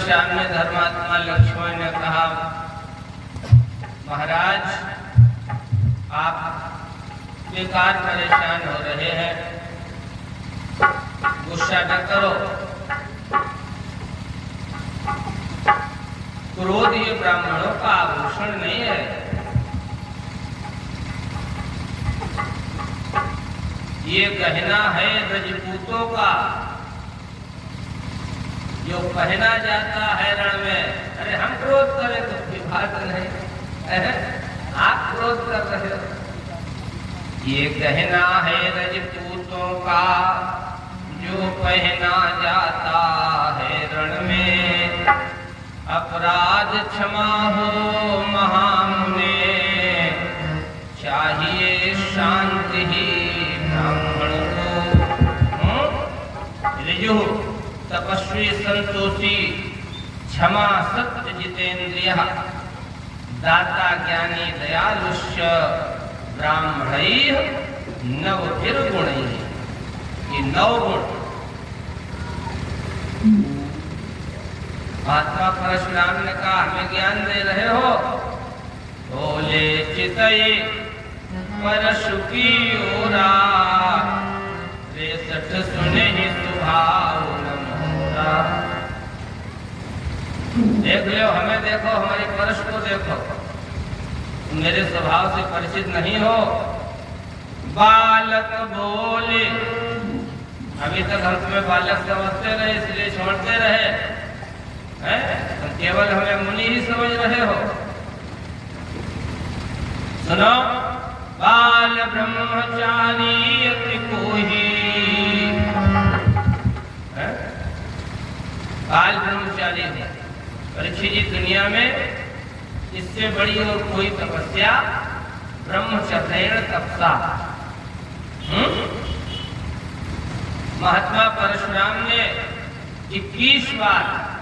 परशुराम ने धर्मात्मा लक्ष्मण ने कहा, महाराज आप बेकार परेशान हो रहे हैं, गुस्सा न करो। क्रोध ये ब्राह्मणों का आभूषण नहीं है। ये गहना है रजपूतों का, जो पहना जाता है रण में। अरे हम क्रोध करें तो कोई बात नहीं, आप क्रोध कर रहे हो। ये गहना है रजपूतों का, जो पहना जाता है रण में। अपराध क्षमा हो महामुने, चाहिए शांति ही ब्राह्मण को। ऋजु तपस्वी संतोषी, क्षमा सत्य जितेन्द्रिय, दाता ज्ञानी दयालुष्य, ब्राह्मणैः नवभिर्गुणैः। ये 9 गुण महात्मा परशुराम ने कहा, हमें ज्ञान दे रहे हो। बोले चितये परशु की ओरा, 63 सुने ही सुभाव न मोरा। देख लो, हमें देखो, हमारी परश को देखो, मेरे स्वभाव से परिचित नहीं हो। बालक बोले, अभी तक हम तुम्हें बालक समझते रहे, इसलिए छोड़ते रहे हैं, तो केवल हमें मुनि ही समझ रहे हो। सुनो, बाल ब्रह्मचारी अति कोही, बाल ब्रह्मचारी है। परीक्षित जी, दुनिया में इससे बड़ी और कोई तपस्या ब्रह्मचर्य तपसा। महात्मा परशुराम ने 21 बार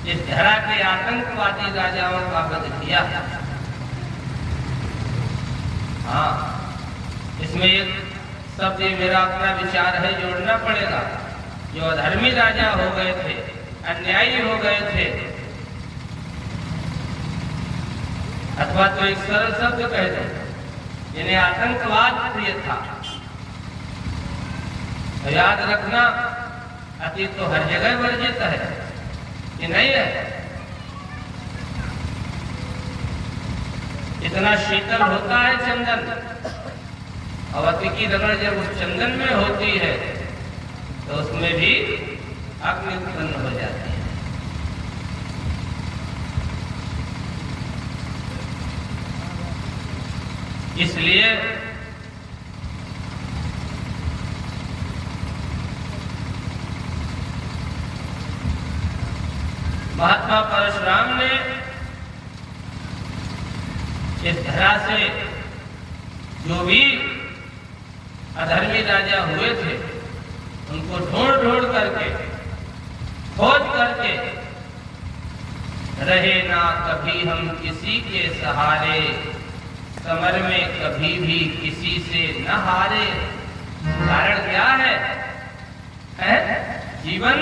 इस धरा के आतंकवादी राजाओं का वध किया। हाँ, इसमें एक शब्द मेरा अपना विचार है, जोड़ना पड़ेगा। जो अधर्मी राजा हो गए थे, अन्यायी हो गए थे, अथवा तो एक सरल शब्द कह दो, जिन्हें आतंकवाद प्रिय था। तो याद रखना, अतीत तो हर जगह वर्जित है, ये नहीं है। इतना शीतल होता है चंदन, और अति की रगड़ जब उस चंदन में होती है तो उसमें भी अग्नि उत्पन्न हो जाती है। इसलिए महात्मा परशुराम ने इस धरा से जो भी अधर्मी राजा हुए थे, उनको ढूंढ ढूंढ करके, खोज करके, रहे ना कभी हम किसी के सहारे, समर में कभी भी किसी से न हारे। कारण क्या है? जीवन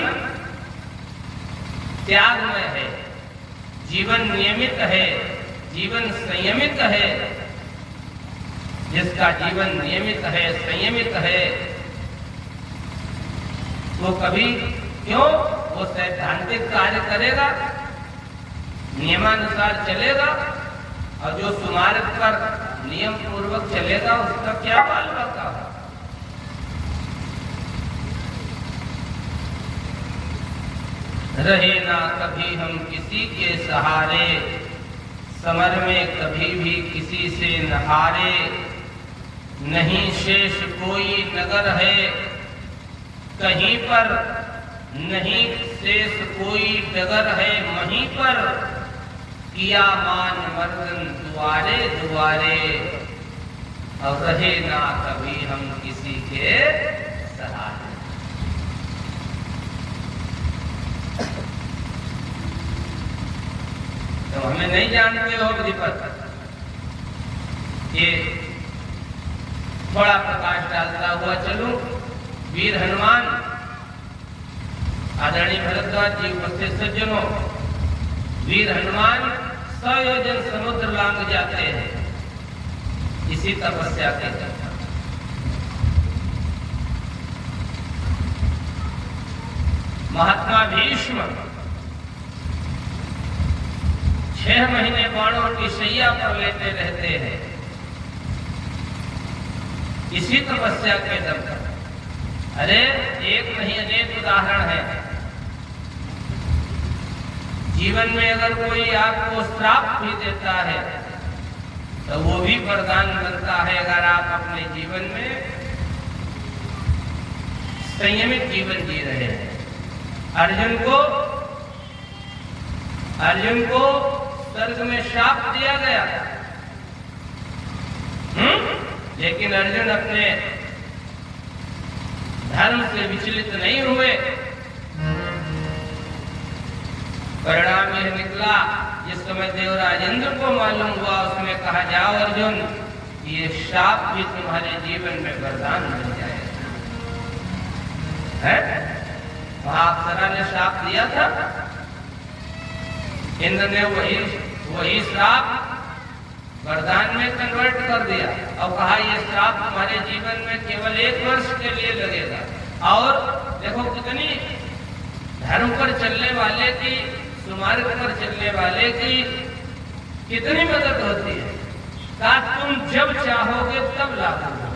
त्यागमय है, जीवन नियमित है, जीवन संयमित है। जिसका जीवन नियमित है, संयमित है, वो कभी क्यों, वो सैद्धांतिक कार्य करेगा, नियमानुसार चलेगा, और जो सुमार्ग पर नियम पूर्वक चलेगा उसका क्या बाल बाका। रहे ना कभी हम किसी के सहारे, समर में कभी भी किसी से न हारे। नहीं शेष कोई नगर है कहीं पर, नहीं शेष कोई डगर है वहीं पर। किया मान मर्दन दुआरे दुआरे, और रहे ना कभी हम किसी के सहारे। तो हमें नहीं जानते हो विधिपत, ये थोड़ा प्रकाश डालता हुआ चलूं। वीर हनुमान आदरणीय भरद्वाज जी, उपस्थित सज्जनों, वीर हनुमान 100 योजन समुद्र लांघ जाते हैं इसी तपस्या के चलते। महात्मा भीष्म 6 महीने बाणों की शैया पर लेते रहते हैं इसी तपस्या के दम पर। अरे एक नहीं अनेक उदाहरण है। जीवन में अगर कोई आपको श्राप भी देता है तो वो भी वरदान बनता है अगर आप अपने जीवन में संयमित जीवन जी रहे हैं। अर्जुन को स्वर्ग में श्राप दिया गया, लेकिन अर्जुन अपने धर्म से विचलित नहीं हुए। परिणाम यह निकला, जिस समय देवराज इंद्र को मालूम हुआ उसने कहा, जाओ अर्जुन, ये शाप भी तुम्हारे जीवन में वरदान बन जाएगा। है अप्सरा ने शाप दिया था, इंद्र ने वही श्राप वरदान में कन्वर्ट कर दिया और कहा ये श्राप तुम्हारे जीवन में केवल 1 वर्ष के लिए लगेगा। और देखो कितनी धर्म पर चलने वाले की, सुमार्ग पर चलने वाले की कितनी मदद होती है। ताकि तुम जब चाहोगे तब लागू हो।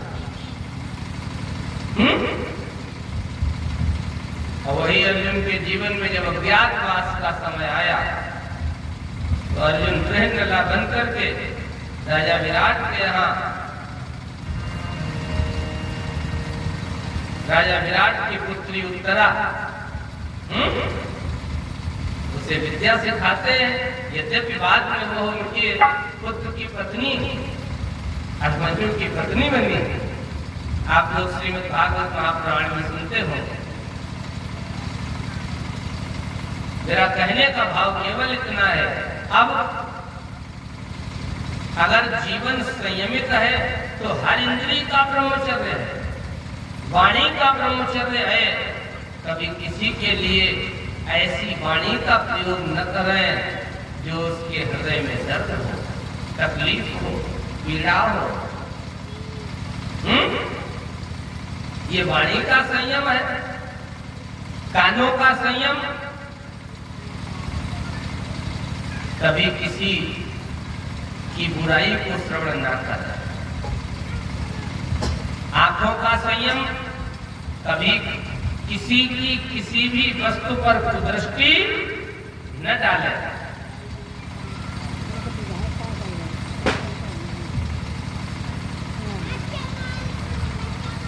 और वही अर्जुन के जीवन में जब अज्ञातवास का समय आया तो अर्जुन गृहनला बन करके राजा विराट के यहाँ, राजा विराट की पुत्री उत्तरा उसे विद्या सिखाते हैं। यद्यपि बाद में वो उनके पुत्र की पत्नी अर्जुन की पत्नी बनी। आप लोग श्रीमद् भागवत महापुराण में सुनते हो। मेरा कहने का भाव केवल इतना है, अब अगर जीवन संयमित है तो हर इंद्रिय का ब्रह्मचर्य है, वाणी का ब्रह्मचर्य है। कभी किसी के लिए ऐसी वाणी का प्रयोग न करें जो उसके हृदय में दर्द हो, तकलीफ हो, पीड़ा हो। ये वाणी का संयम है। कानों का संयम, कभी किसी की बुराई को श्रवण न करें। आंखों का संयम, कभी किसी की किसी भी वस्तु पर कुदृष्टि न डालें।